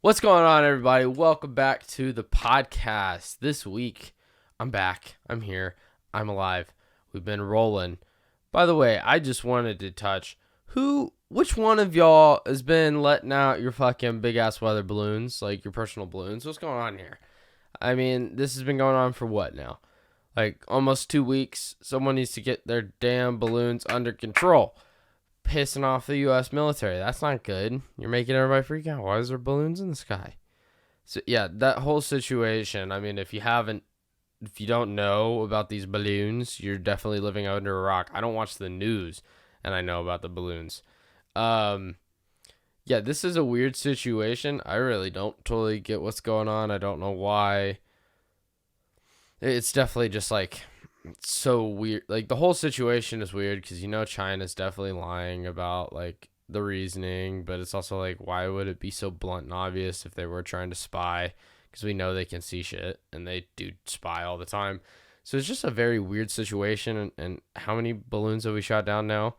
What's going on, everybody? Welcome back to the podcast. This week, I'm back. I'm here. I'm alive. We've been rolling. By the way, I just wanted to touch which one of y'all has been letting out your fucking big ass weather balloons, like your personal balloons? What's going on here? I mean, this has been going on for what now? Like almost 2 weeks. Someone needs to get their damn balloons under control. Pissing off the U.S. military. That's not good. You're making everybody freak out. Why is there balloons in the sky? So yeah, that whole situation. I mean, if you don't know about these balloons, you're definitely living under a rock. I don't watch the news, and I know about the balloons. Yeah, this is a weird situation. I really don't totally get what's going on. I don't know why. It's definitely just like it's so weird. Like the whole situation is weird because China's definitely lying about like the reasoning, but it's also like why would it be so blunt and obvious if they were trying to spy? Because we know they can see shit and they do spy all the time. So it's just a very weird situation. And how many balloons have we shot down now?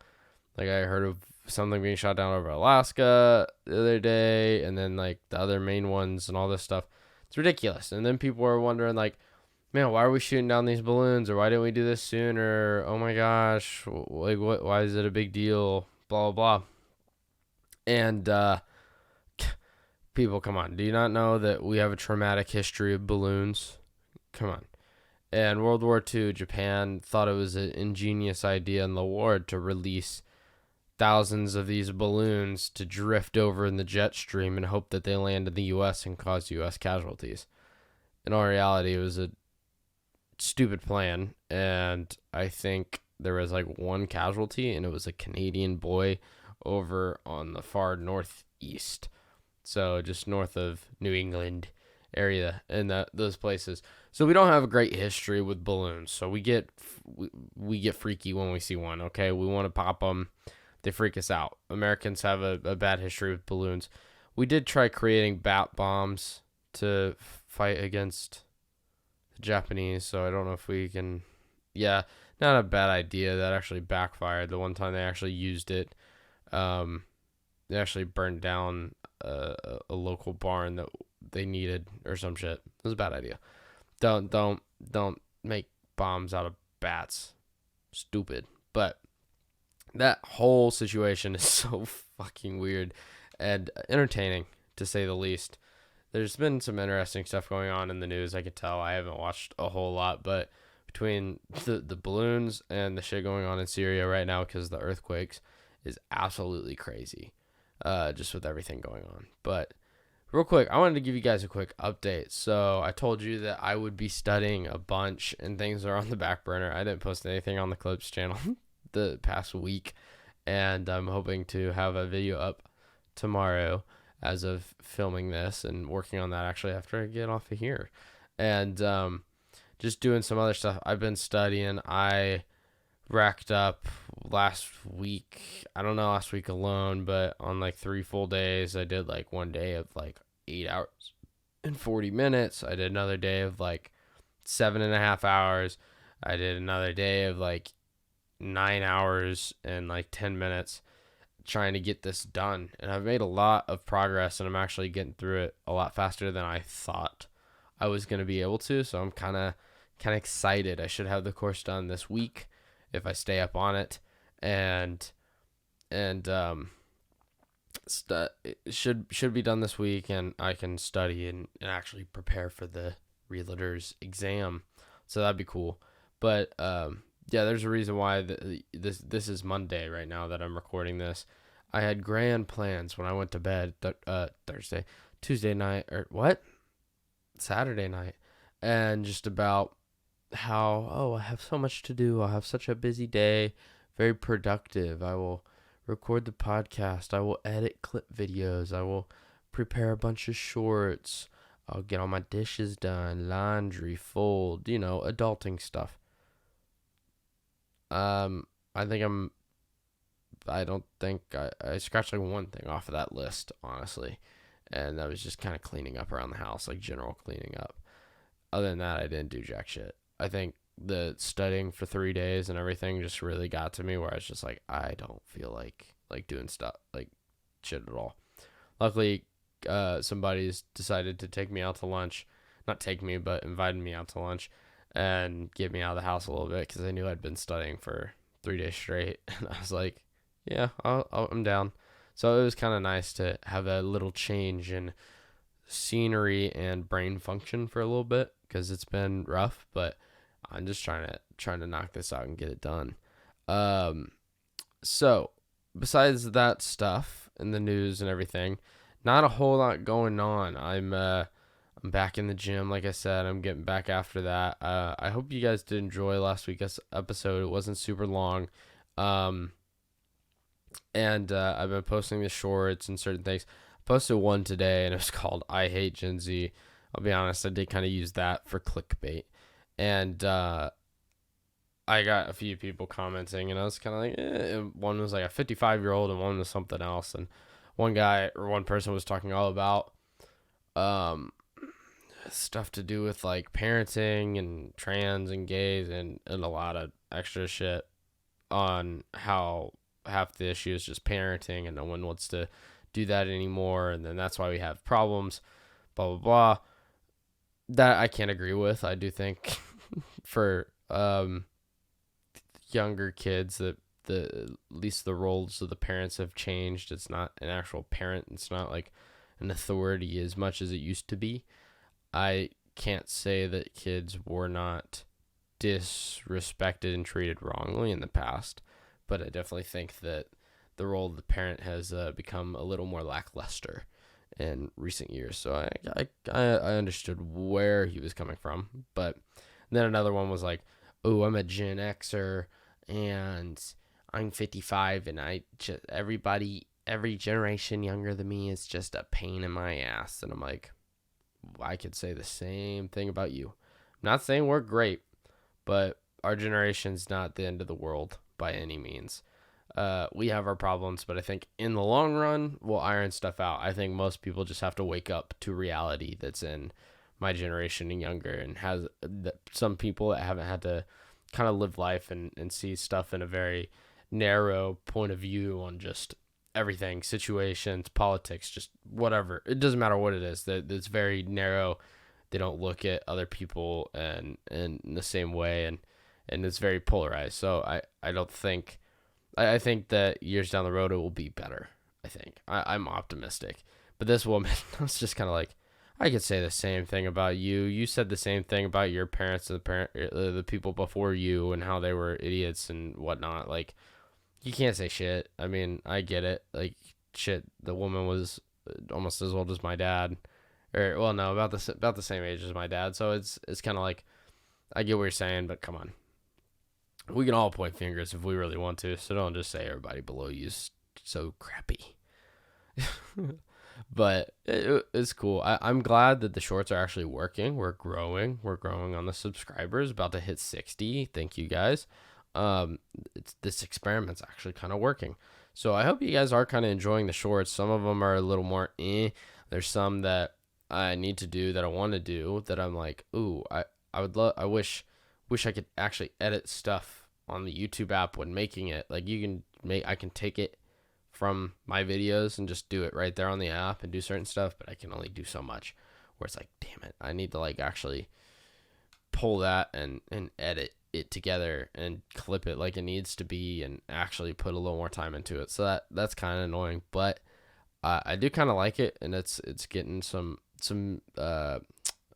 Like I heard of something being shot down over Alaska the other day, and then like the other main ones and all this stuff. It's ridiculous. And then people are wondering like, man, why are we shooting down these balloons? Or why didn't we do this sooner? Oh my gosh, like what? Why is it a big deal? Blah blah blah. And people, come on, do you not know that we have a traumatic history of balloons? Come on. And World War II, Japan thought it was an ingenious idea in the war to release thousands of these balloons to drift over in the jet stream and hope that they land in the U.S. and cause U.S. casualties. In all reality, it was a stupid plan, and I think there was like one casualty, and it was a Canadian boy over on the far northeast, so just north of New England area and those places. So we don't have a great history with balloons, so we get freaky when we see one. Okay, we want to pop them. They freak us out. Americans have a bad history with balloons. We did try creating bat bombs to fight against Japanese, so I don't know if we can. Yeah, not a bad idea. That actually backfired. The one time they actually used it, they actually burned down a local barn that they needed or some shit. It was a bad idea. Don't make bombs out of bats. Stupid. But that whole situation is so fucking weird and entertaining, to say the least. There's been some interesting stuff going on in the news. I could tell. I haven't watched a whole lot, but between the balloons and the shit going on in Syria right now because of the earthquakes is absolutely crazy, just with everything going on. But real quick, I wanted to give you guys a quick update. So I told you that I would be studying a bunch and things are on the back burner. I didn't post anything on the Clips channel the past week, and I'm hoping to have a video up tomorrow as of filming this and working on that actually after I get off of here. And just doing some other stuff. I've been studying. I racked up last week, I don't know last week alone, but on like 3 full days, I did like one day of like 8 hours and 40 minutes. I did another day of like 7.5 hours. I did another day of like 9 hours and like 10 minutes trying to get this done. And I've made a lot of progress, and I'm actually getting through it a lot faster than I thought I was going to be able to. So I'm kind of excited. I should have the course done this week if I stay up on it, and it should be done this week, and I can study and actually prepare for the realtor's exam. So that'd be cool. But yeah, there's a reason why this is Monday right now that I'm recording this. I had grand plans when I went to bed Tuesday night, or what? Saturday night, and just about how, I have so much to do. I'll have such a busy day, very productive. I will record the podcast. I will edit clip videos. I will prepare a bunch of shorts. I'll get all my dishes done, laundry, fold, adulting stuff. I don't think I scratched like one thing off of that list, honestly. And that was just kind of cleaning up around the house, like general cleaning up. Other than that, I didn't do jack shit. I think the studying for 3 days and everything just really got to me where I was just like, I don't feel like doing stuff, like shit at all. Luckily, some buddies decided to take me out to lunch, not take me, but invited me out to lunch, and get me out of the house a little bit because I knew I'd been studying for 3 days straight, and I was like, yeah, I'm down. So it was kind of nice to have a little change in scenery and brain function for a little bit because it's been rough, but I'm just trying to knock this out and get it done. So besides that stuff in the news and everything, not a whole lot going on. I'm back in the gym, like I said. I'm getting back after that. I hope you guys did enjoy last week's episode. It wasn't super long. And I've been posting the shorts and certain things. I posted one today, and it was called I Hate Gen Z. I'll be honest, I did kind of use that for clickbait. And I got a few people commenting, and I was kind of like, one was like a 55-year-old, and one was something else. And one person was talking all about stuff to do with like parenting and trans and gays and a lot of extra shit on how half the issue is just parenting and no one wants to do that anymore, and then that's why we have problems, blah blah blah. That I can't agree with. I do think for younger kids that at least the roles of the parents have changed. It's not an actual parent. It's not like an authority as much as it used to be. I can't say that kids were not disrespected and treated wrongly in the past, but I definitely think that the role of the parent has become a little more lackluster in recent years. So I understood where he was coming from. But then another one was like, oh, I'm a Gen Xer and I'm 55 and every generation younger than me is just a pain in my ass. And I'm like, I could say the same thing about you. I'm not saying we're great, but our generation's not the end of the world by any means. We have our problems, but I think in the long run, we'll iron stuff out. I think most people just have to wake up to reality that's in my generation and younger, and has some people that haven't had to kind of live life and see stuff in a very narrow point of view on just everything, situations, politics, just whatever. It doesn't matter what it is. It's very narrow. They don't look at other people and in the same way, and it's very polarized. So I think that years down the road it will be better. I'm optimistic. But this woman, I was just kind of like, I could say the same thing about you. You said the same thing about your parents and the people before you and how they were idiots and whatnot. Like, you can't say shit. I mean, I get it. Like, shit, the woman was almost as old as my dad. Or, well, no, about the same age as my dad. So it's kind of like, I get what you're saying, but come on. We can all point fingers if we really want to, so don't just say everybody below you is so crappy. But it's cool. I'm glad that the shorts are actually working. We're growing on the subscribers, about to hit 60. Thank you guys. This experiment's actually kind of working. So I hope you guys are kind of enjoying the shorts. Some of them are a little more There's some that I need to do that I want to do that I'm like, ooh, I wish I could actually edit stuff on the YouTube app when making it. Like, I can take it from my videos and just do it right there on the app and do certain stuff, but I can only do so much, where it's like, damn it, I need to like actually pull that and edit it together and clip it like it needs to be and actually put a little more time into it. So that's kind of annoying, but I do kind of like it, and it's getting some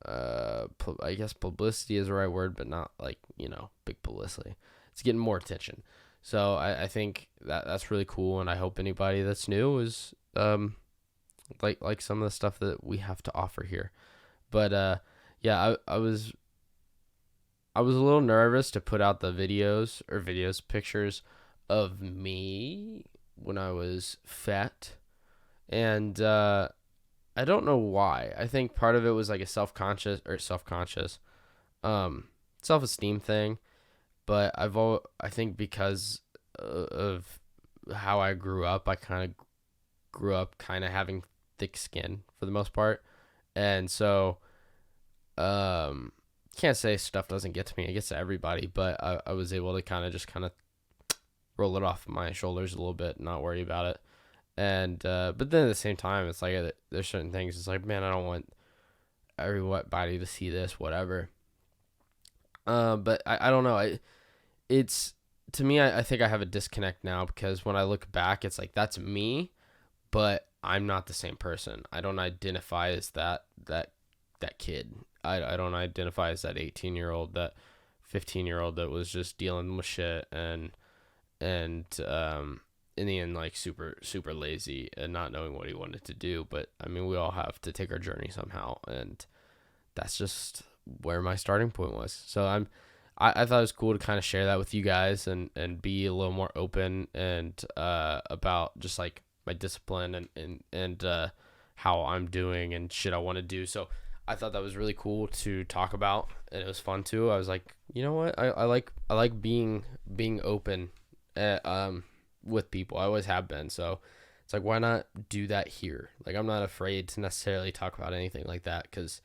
I guess publicity is the right word, but not like, big publicity. It's getting more attention. So I think that's really cool, and I hope anybody that's new is like some of the stuff that we have to offer here. But yeah, I was a little nervous to put out the pictures of me when I was fat, and I don't know why. I think part of it was like a self-esteem thing. But I think because of how I grew up, I kind of grew up kind of having thick skin for the most part. And so, can't say stuff doesn't get to me. It gets to everybody, but I was able to kind of roll it off my shoulders a little bit and not worry about it. But then at the same time, it's like there's certain things. It's like, man, I don't want everybody to see this, whatever. But I don't know. It's to me, I think I have a disconnect now because when I look back, it's like that's me, but I'm not the same person. I don't identify as that kid. I don't identify as that 18-year-old, that 15-year-old that was just dealing with shit and in the end, like super lazy and not knowing what he wanted to do. But I mean, we all have to take our journey somehow, and that's just where my starting point was. So I thought it was cool to kind of share that with you guys and be a little more open and about just like my discipline and how I'm doing and shit I want to do. So I thought that was really cool to talk about, and it was fun too. I was like, you know what, I like being open with people. I always have been. So it's like, why not do that here? Like, I'm not afraid to necessarily talk about anything like that because,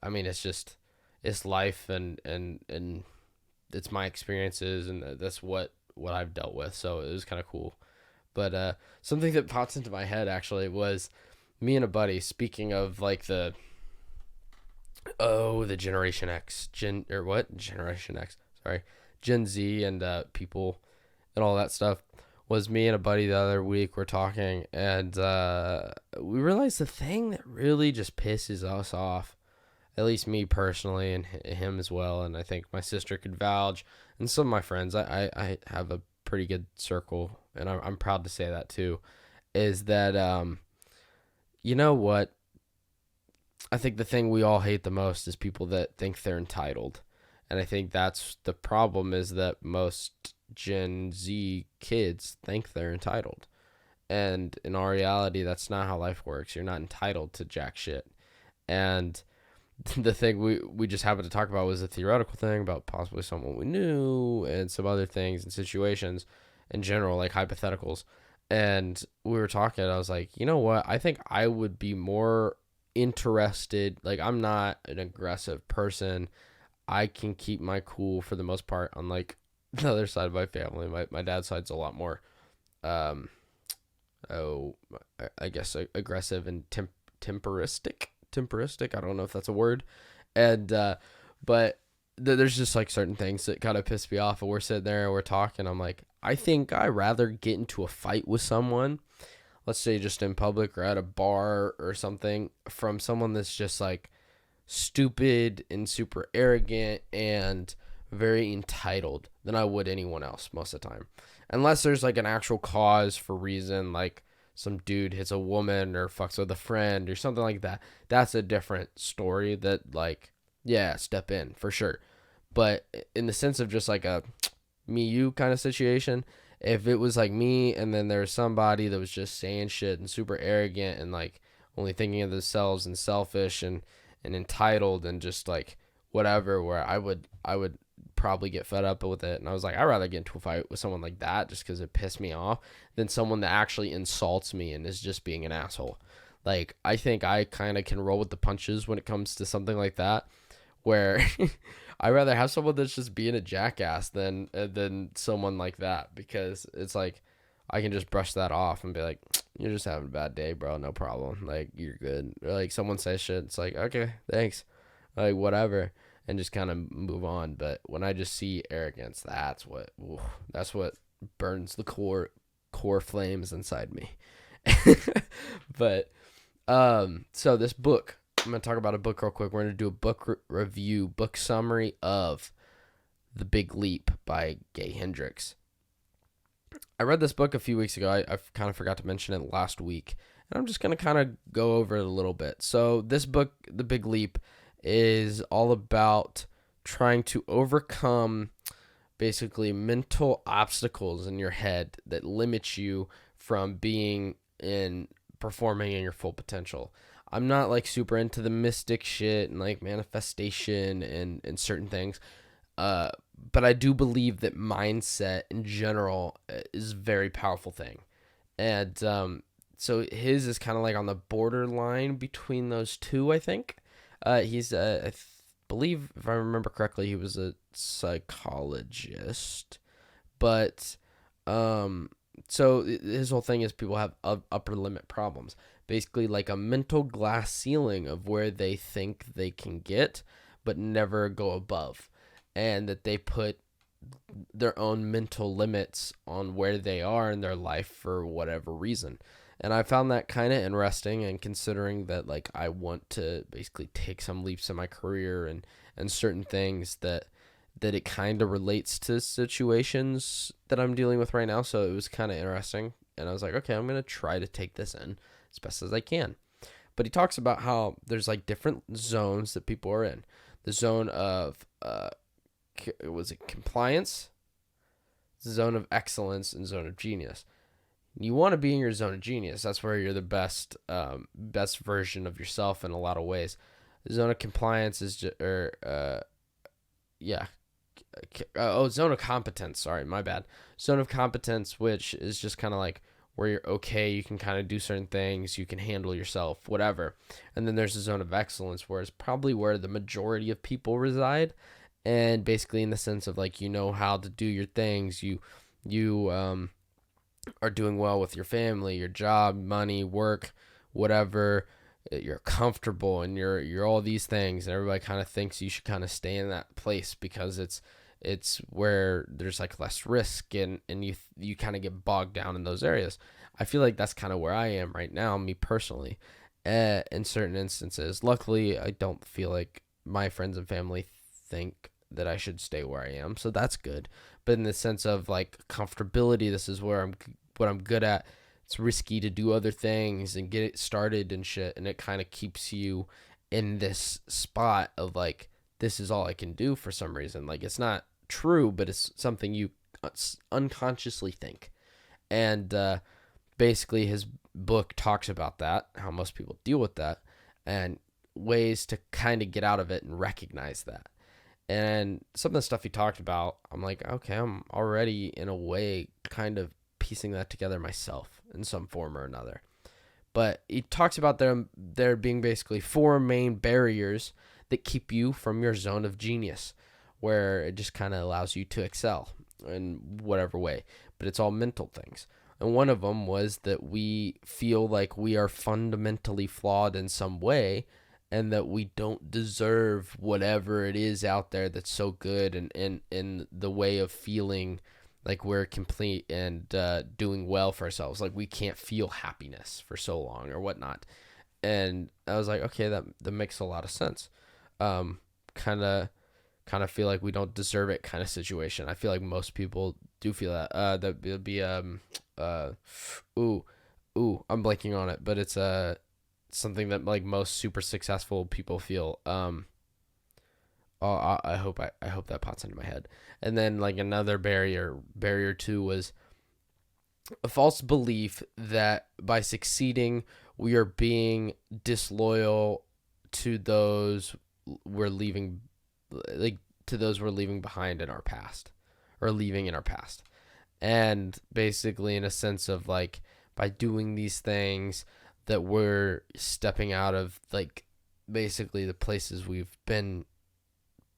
I mean, it's life and it's my experiences and that's what I've dealt with. So it was kind of cool. But something that popped into my head actually was me and a buddy, speaking of like the Generation X, Generation X, sorry, Gen Z and people and all that stuff. Was me and a buddy the other week were talking, and we realized the thing that really just pisses us off, at least me personally and him as well, and I think my sister could vouch, and some of my friends, I have a pretty good circle, and I'm proud to say that too, is that, you know what, I think the thing we all hate the most is people that think they're entitled, and I think that's the problem, is that most Gen Z kids think they're entitled. And in our reality, that's not how life works. You're not entitled to jack shit. And the thing we just happened to talk about was a theoretical thing about possibly someone we knew and some other things and situations in general, like hypotheticals. And we were talking, and I was like, you know what? I think I would be more interested. Like, I'm not an aggressive person. I can keep my cool for the most part, unlike the other side of my family. My dad's side's a lot more, I guess aggressive and temperistic. I don't know if that's a word. And, but there's just like certain things that kind of piss me off. And we're sitting there and we're talking. I'm like, I think I'd rather get into a fight with someone, let's say just in public or at a bar or something, from someone that's just like stupid and super arrogant and very entitled, than I would anyone else most of the time. Unless there's like an actual cause for reason, like some dude hits a woman or fucks with a friend or something like that. That's a different story that, like, yeah, step in for sure. But in the sense of just like a me, you kind of situation, if it was like me and then there's somebody that was just saying shit and super arrogant and like only thinking of themselves and selfish and entitled and just like whatever, where I would probably get fed up with it. And I was like, I'd rather get into a fight with someone like that just because it pissed me off than someone that actually insults me and is just being an asshole. Like, I think I kind of can roll with the punches when it comes to something like that, where I'd rather have someone that's just being a jackass than someone like that, because it's like I can just brush that off and be like, you're just having a bad day, bro, no problem, like, you're good. Or like someone says shit, it's like, okay, thanks, like, whatever, and just kind of move on. But when I just see arrogance, that's what burns the core flames inside me. But so this book, I'm gonna talk about a book real quick. We're gonna do a book review, book summary of The Big Leap by Gay Hendricks. I read this book a few weeks ago. I kind of forgot to mention it last week, and I'm just gonna kind of go over it a little bit. So this book, The Big Leap, is all about trying to overcome basically mental obstacles in your head that limit you from being in performing in your full potential. I'm not like super into the mystic shit and like manifestation and certain things. But I do believe that mindset in general is a very powerful thing. And so his is kind of like on the borderline between those two, I think. He's, I believe, if I remember correctly, he was a psychologist. But so his whole thing is people have upper limit problems, basically like a mental glass ceiling of where they think they can get but never go above, and that they put their own mental limits on where they are in their life for whatever reason. And I found that kind of interesting, and considering that like I want to basically take some leaps in my career and certain things that it kind of relates to situations that I'm dealing with right now. So it was kind of interesting. And I was like, okay, I'm going to try to take this in as best as I can. But he talks about how there's like different zones that people are in. The zone of, was it compliance, zone of excellence, and zone of genius. You want to be in your zone of genius. That's where you're the best version of yourself in a lot of ways. The zone of compliance is just, zone of competence. Sorry, my bad. Zone of competence, which is just kind of like where you're okay. You can kind of do certain things. You can handle yourself, whatever. And then there's a zone of excellence, where it's probably where the majority of people reside. And basically in the sense of like, you know how to do your things. You are doing well with your family, your job, money, work, whatever. You're comfortable and you're all these things, and everybody kind of thinks you should kind of stay in that place because it's where there's like less risk, and you kind of get bogged down in those areas. I feel like that's kind of where I am right now, me personally, in certain instances. Luckily, I don't feel like my friends and family think that I should stay where I am, so that's good. But in the sense of like comfortability, this is where what I'm good at. It's risky to do other things and get it started and shit, and it kind of keeps you in this spot of like, this is all I can do for some reason. Like, it's not true, but it's something you unconsciously think. And basically his book talks about that, how most people deal with that, and ways to kind of get out of it and recognize that. And some of the stuff he talked about, I'm like, okay, I'm already in a way kind of piecing that together myself in some form or another. But he talks about there being basically 4 main barriers that keep you from your zone of genius, where it just kind of allows you to excel in whatever way. But it's all mental things. And one of them was that we feel like we are fundamentally flawed in some way, and that we don't deserve whatever it is out there that's so good, and in the way of feeling like we're complete and doing well for ourselves. Like, we can't feel happiness for so long or whatnot. And I was like, okay, that makes a lot of sense. Kind of feel like we don't deserve it kind of situation. I feel like most people do feel that. That would be I'm blanking on it, but it's something that like most super successful people feel. I hope that pops into my head. And then like another barrier 2 was a false belief that by succeeding we are being disloyal to those we're leaving, behind in our past, or leaving in our past. And basically in a sense of like, by doing these things, that we're stepping out of like basically the places we've been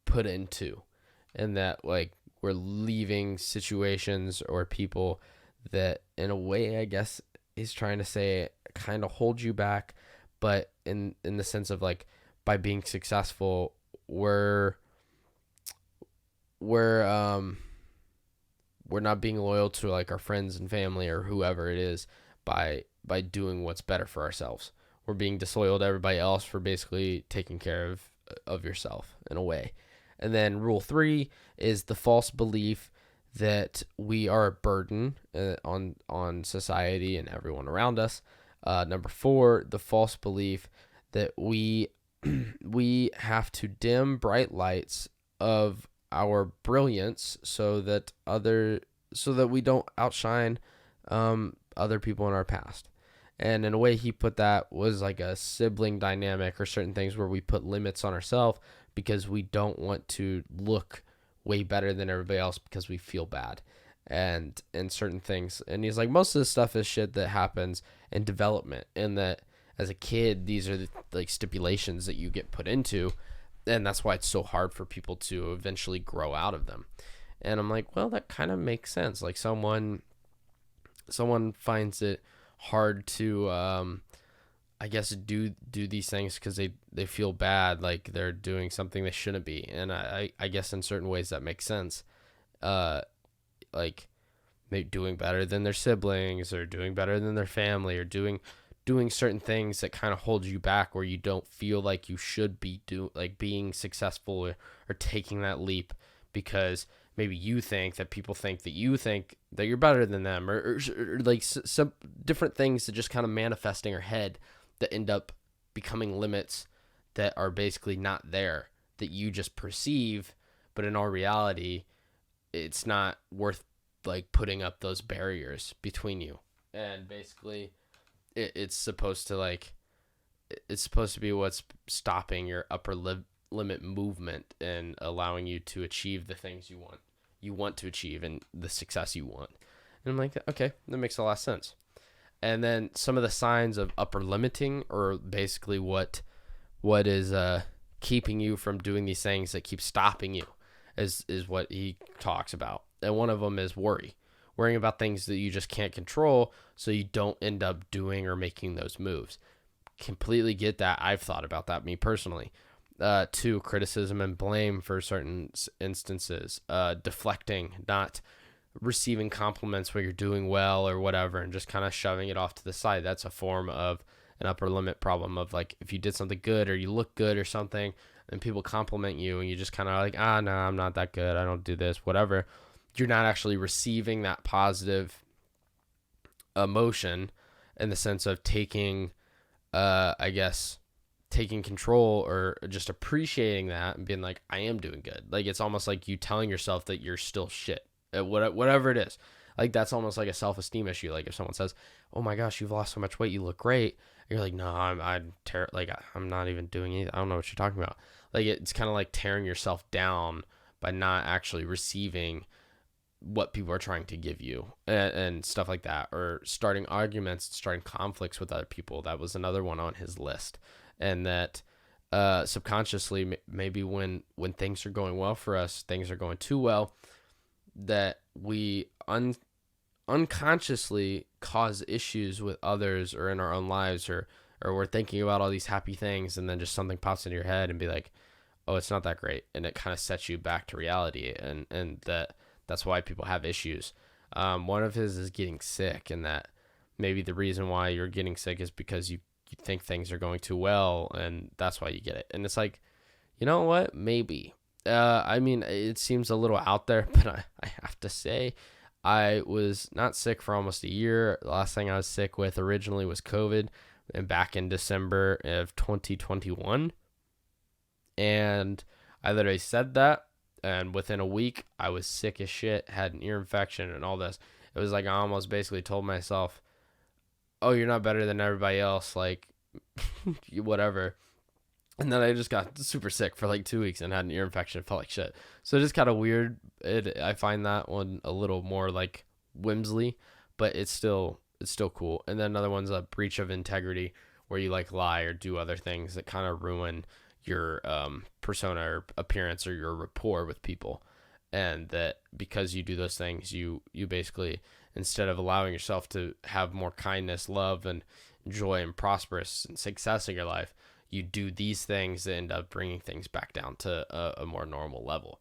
put into, and that like we're leaving situations or people that in a way, I guess he's trying to say, kind of hold you back, but in the sense of like, by being successful, we're not being loyal to like our friends and family or whoever it is by doing what's better for ourselves. We're being disloyal to everybody else for basically taking care of yourself in a way. And then rule 3 is the false belief that we are a burden on society and everyone around us. Number 4, the false belief that we have to dim bright lights of our brilliance so that we don't outshine other people in our past. And in a way he put that was like a sibling dynamic, or certain things where we put limits on ourselves because we don't want to look way better than everybody else because we feel bad and certain things. And he's like, most of the stuff is shit that happens in development, and that as a kid, these are the like stipulations that you get put into, and that's why it's so hard for people to eventually grow out of them. And I'm like, well, that kind of makes sense. Like, someone someone finds it hard to I guess do these things because they feel bad, like they're doing something they shouldn't be. And I guess in certain ways that makes sense. uh like maybe doing better than their siblings, or doing better than their family, or doing certain things that kind of hold you back, where you don't feel like you should be like being successful, or taking that leap, because maybe you think that people think that you think that you're better than them, or like some different things that just kind of manifest in your head that end up becoming limits that are basically not there, that you just perceive, but in all reality it's not worth like putting up those barriers between you. And basically it's supposed to be what's stopping your upper limit movement and allowing you to achieve the things you want to achieve, and the success you want. And I'm like, okay, that makes a lot of sense. And then some of the signs of upper limiting, or basically what is keeping you from doing these things that keep stopping you, is what he talks about. And one of them is worrying about things that you just can't control, so you don't end up doing or making those moves. Completely get that. I've thought about that, me personally. Two, criticism and blame for certain instances. Deflecting, not receiving compliments when you're doing well or whatever, and just kind of shoving it off to the side. That's a form of an upper limit problem, of like, if you did something good or you look good or something, and people compliment you, and you just kind of like, no, I'm not that good, I don't do this, whatever. You're not actually receiving that positive emotion in the sense of taking taking control, or just appreciating that and being like, I am doing good. Like, it's almost like you telling yourself that you're still shit at whatever it is. Like, that's almost like a self-esteem issue. Like, if someone says, oh my gosh, you've lost so much weight, you look great, you're like, no, I'm not even doing anything, I don't know what you're talking about. Like, it's kind of like tearing yourself down by not actually receiving what people are trying to give you, and stuff like that, or starting arguments, starting conflicts with other people. That was another one on his list. And that subconsciously, maybe when things are going well for us, things are going too well, that we unconsciously cause issues with others or in our own lives, or we're thinking about all these happy things, and then just something pops into your head and be like, oh, it's not that great, and it kind of sets you back to reality. And that's why people have issues. One of his is getting sick, and that maybe the reason why you're getting sick is because you think things are going too well, and that's why you get it. And it's like, you know what? Maybe. I mean, it seems a little out there, but I have to say, I was not sick for almost a year. The last thing I was sick with originally was COVID, and back in December of 2021. And I literally said that, and within a week, I was sick as shit, had an ear infection and all this. It was like I almost basically told myself, oh, you're not better than everybody else, like, whatever. And then I just got super sick for like 2 weeks and had an ear infection. It felt like shit. So it is kind of weird. I find that one a little more like whimsy, but it's still cool. And then another one's a breach of integrity, where you like lie or do other things that kind of ruin your persona or appearance or your rapport with people. And that because you do those things, you basically, instead of allowing yourself to have more kindness, love, and joy and prosperous and success in your life, you do these things that end up bringing things back down to a more normal level.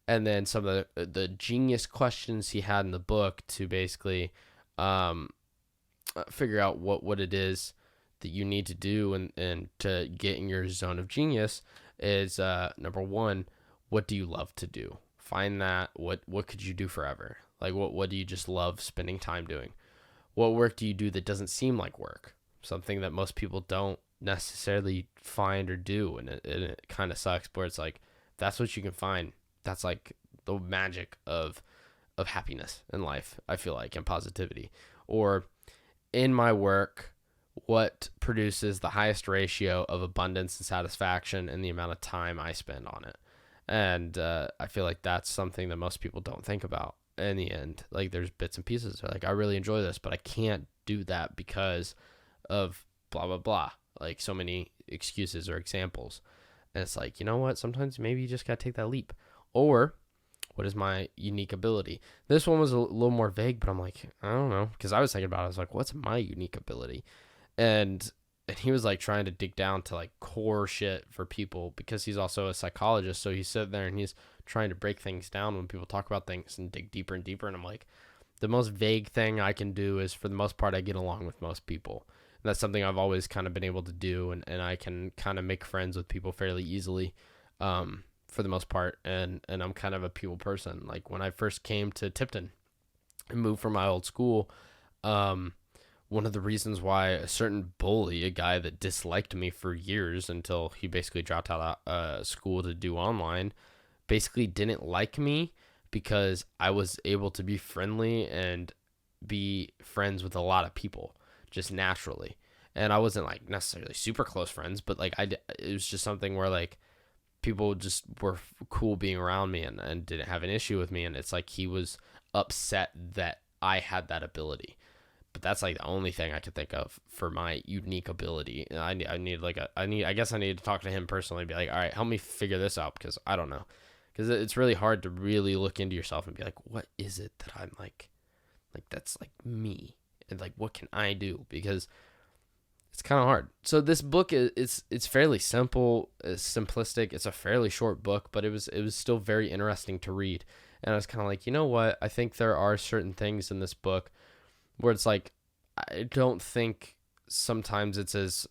And then some of the genius questions he had in the book to basically figure out what it is that you need to do and to get in your zone of genius is, number one, what do you love to do? Find that. What could you do forever? Like, what do you just love spending time doing? What work do you do that doesn't seem like work? Something that most people don't necessarily find or do, and it kind of sucks, but it's like, that's what you can find. That's like the magic of happiness in life, I feel like, and positivity. Or in my work, what produces the highest ratio of abundance and satisfaction and the amount of time I spend on it. And I feel like that's something that most people don't think about in the end. Like, there's bits and pieces. They're like, I really enjoy this, but I can't do that because of blah, blah, blah. Like, so many excuses or examples. And it's like, you know what? Sometimes maybe you just got to take that leap. Or What is my unique ability? This one was a little more vague, but I'm like, I don't know. Because I was thinking about it. I was like, what's my unique ability? And he was like trying to dig down to like core shit for people because he's also a psychologist. So he's sitting there and he's trying to break things down when people talk about things and dig deeper and deeper. And I'm like, the most vague thing I can do is, for the most part, I get along with most people. And that's something I've always kind of been able to do. And I can kind of make friends with people fairly easily, for the most part. And I'm kind of a people person. Like when I first came to Tipton and moved from my old school, one of the reasons why a certain bully, a guy that disliked me for years until he basically dropped out of school to do online, basically didn't like me because I was able to be friendly and be friends with a lot of people just naturally. And I wasn't like necessarily super close friends, but like it was just something where like people just were cool being around me and didn't have an issue with me. And it's like he was upset that I had that ability. But that's like the only thing I could think of for my unique ability. And I guess I need to talk to him personally and be like, all right, help me figure this out, because I don't know. Because it's really hard to really look into yourself and be like, what is it that I'm like that's like me, and like what can I do? Because it's kind of hard. So this book it's fairly simple, it's simplistic. It's a fairly short book, but it was still very interesting to read. And I was kind of like, you know what? I think there are certain things in this book where it's like, I don't think sometimes it's as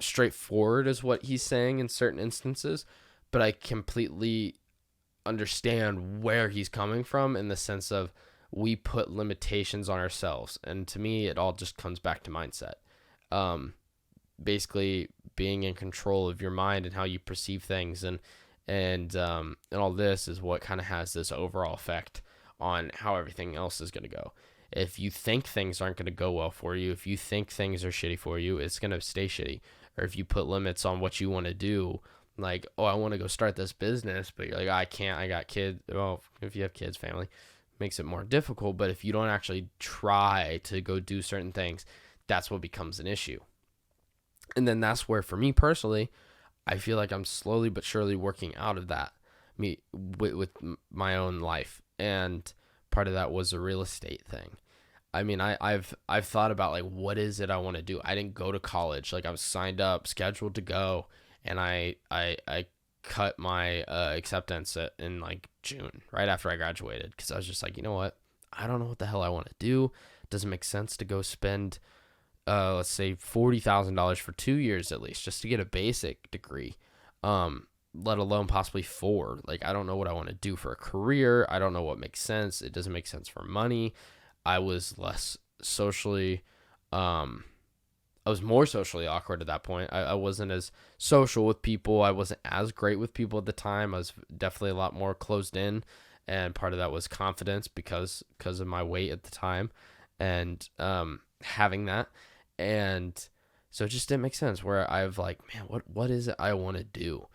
straightforward as what he's saying in certain instances, but I completely understand where he's coming from, in the sense of we put limitations on ourselves. And to me, it all just comes back to mindset. Basically being in control of your mind and how you perceive things, and all this is what kind of has this overall effect on how everything else is going to go. If you think things aren't going to go well for you, if you think things are shitty for you, it's going to stay shitty. Or if you put limits on what you want to do, like, oh, I want to go start this business, but you're like, I can't, I got kids. Well, if you have kids, family, makes it more difficult. But if you don't actually try to go do certain things, that's what becomes an issue. And then that's where, for me personally, I feel like I'm slowly but surely working out of that, with my own life. And part of that was a real estate thing. I mean, I've thought about like, what is it I want to do? I didn't go to college. Like, I was signed up, scheduled to go, and I cut my acceptance in like June, right after I graduated, because I was just like, you know what? I don't know what the hell I want to do. It doesn't make sense to go spend, let's say $40,000 for 2 years at least, just to get a basic degree. Let alone possibly 4. Like, I don't know what I want to do for a career. I don't know what makes sense. It doesn't make sense for money. I was less socially, I was more socially awkward at that point. I wasn't as social with people. I wasn't as great with people at the time. I was definitely a lot more closed in, and part of that was confidence because of my weight at the time, and having that. And so it just didn't make sense, where I've like, man, what is it I want to do?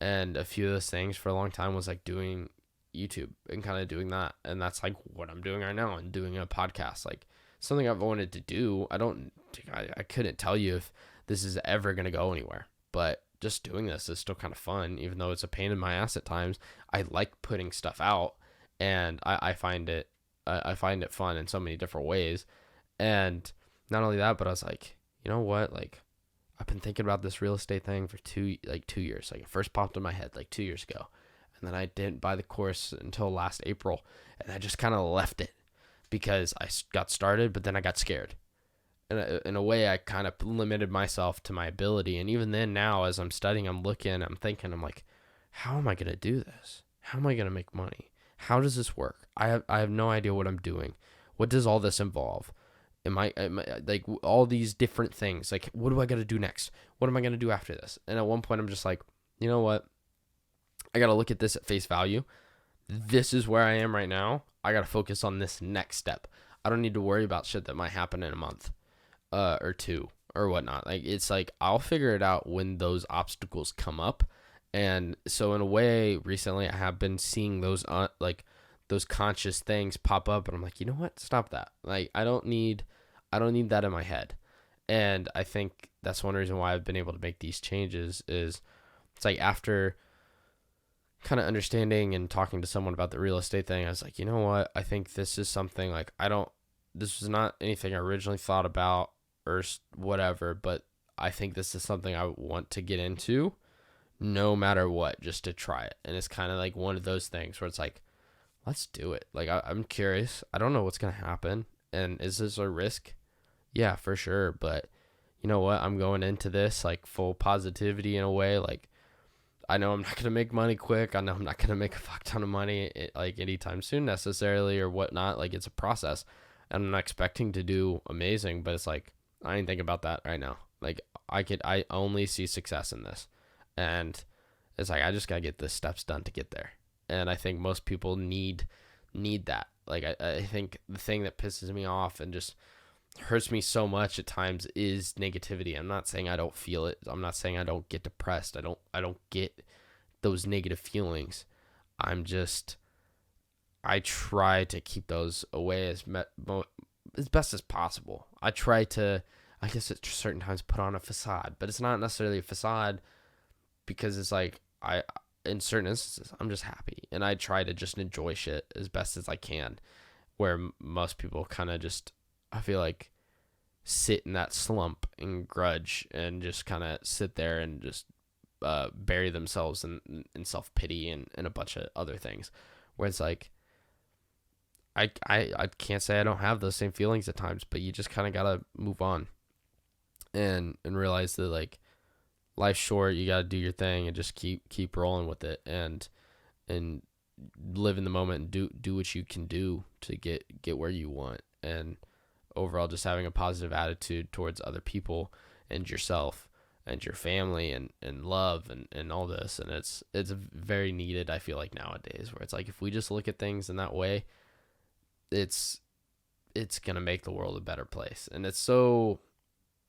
And a few of those things for a long time was like doing YouTube and kind of doing that. And that's like what I'm doing right now, and doing a podcast, like something I've wanted to do. I couldn't tell you if this is ever going to go anywhere, but just doing this is still kind of fun, even though it's a pain in my ass at times. I like putting stuff out, and I find it fun in so many different ways. And not only that, but I was like, you know what? Like, I've been thinking about this real estate thing for 2 years. Like, it first popped in my head like 2 years ago. And then I didn't buy the course until last April. And I just kind of left it because I got started, but then I got scared. And in a way, I kind of limited myself to my ability. And even then now, as I'm studying, I'm looking, I'm thinking, I'm like, how am I going to do this? How am I going to make money? How does this work? I have no idea what I'm doing. What does all this involve? Am I like all these different things? Like, what do I got to do next? What am I going to do after this? And at one point, I'm just like, you know what? I got to look at this at face value. This is where I am right now. I got to focus on this next step. I don't need to worry about shit that might happen in a month or 2 or whatnot. Like, it's like, I'll figure it out when those obstacles come up. And so in a way, recently I have been seeing those those conscious things pop up, and I'm like, you know what? Stop that. Like, I don't need that in my head. And I think that's one reason why I've been able to make these changes is it's like after kind of understanding and talking to someone about the real estate thing, I was like, you know what? I think this is something like this was not anything I originally thought about or whatever, but I think this is something I want to get into no matter what, just to try it. And it's kind of like one of those things where it's like, let's do it. Like, I'm curious. I don't know what's going to happen. And is this a risk? Yeah, for sure. But you know what? I'm going into this like full positivity in a way. Like, I know I'm not going to make money quick. I know I'm not going to make a fuck ton of money like anytime soon necessarily or whatnot. Like, it's a process. And I'm not expecting to do amazing, but it's like, I ain't thinking about that right now. Like, I only see success in this. And it's like, I just got to get the steps done to get there. And I think most people need that. Like, I think the thing that pisses me off and just hurts me so much at times is negativity. I'm not saying I don't feel it. I'm not saying I don't get depressed. I don't get those negative feelings. I try to keep those away as best as possible. I try to, I guess at certain times, put on a facade, but it's not necessarily a facade because it's like, in certain instances, I'm just happy and I try to just enjoy shit as best as I can, where most people kind of just, I feel like, sit in that slump and grudge and just kind of sit there and just bury themselves in self-pity and a bunch of other things, where it's like, I can't say I don't have those same feelings at times, but you just kind of gotta move on and realize that, like, life's short. You gotta do your thing and just keep rolling with it and live in the moment and do what you can do to get where you want. And overall, just having a positive attitude towards other people and yourself and your family and love and all this. And it's very needed, I feel like, nowadays, where it's like, if we just look at things in that way, it's gonna make the world a better place. And it's so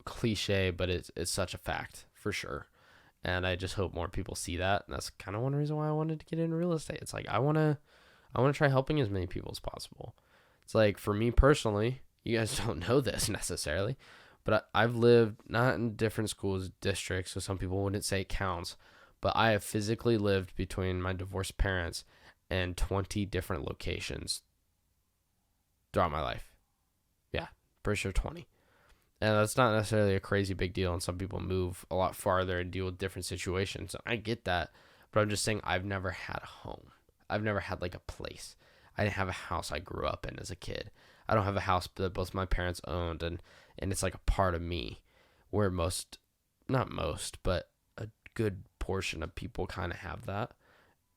cliche, but it's such a fact for sure. And I just hope more people see that. And that's kind of one reason why I wanted to get into real estate. It's like, I want to try helping as many people as possible. It's like, for me personally, you guys don't know this necessarily, but I've lived not in different schools, districts, so some people wouldn't say it counts, but I have physically lived between my divorced parents and 20 different locations throughout my life. Yeah, pretty sure 20. And that's not necessarily a crazy big deal. And some people move a lot farther and deal with different situations. I get that. But I'm just saying, I've never had a home. I've never had like a place. I didn't have a house I grew up in as a kid. I don't have a house that both my parents owned. And it's like a part of me where not most, but a good portion of people kind of have that.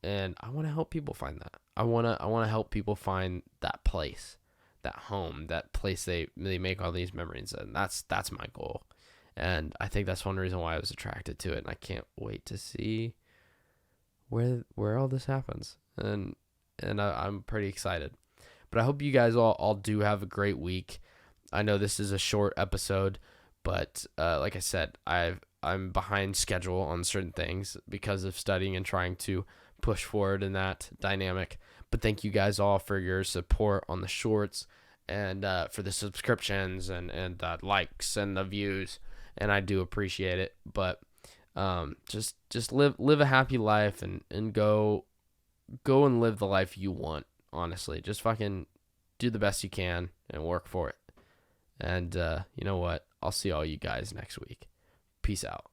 And I want to help people find that. I want to help people find that place, that home, that place they make all these memories, and that's my goal. And I think that's one reason why I was attracted to it, and I can't wait to see where all this happens. And I'm pretty excited. But I hope you guys all do have a great week. I know this is a short episode, but like I said, I'm behind schedule on certain things because of studying and trying to push forward in that dynamic. But thank you guys all for your support on the shorts and for the subscriptions and likes and the views, and I do appreciate it. But just live a happy life and go and live the life you want. Honestly, just fucking do the best you can and work for it. And you know what? I'll see all you guys next week. Peace out.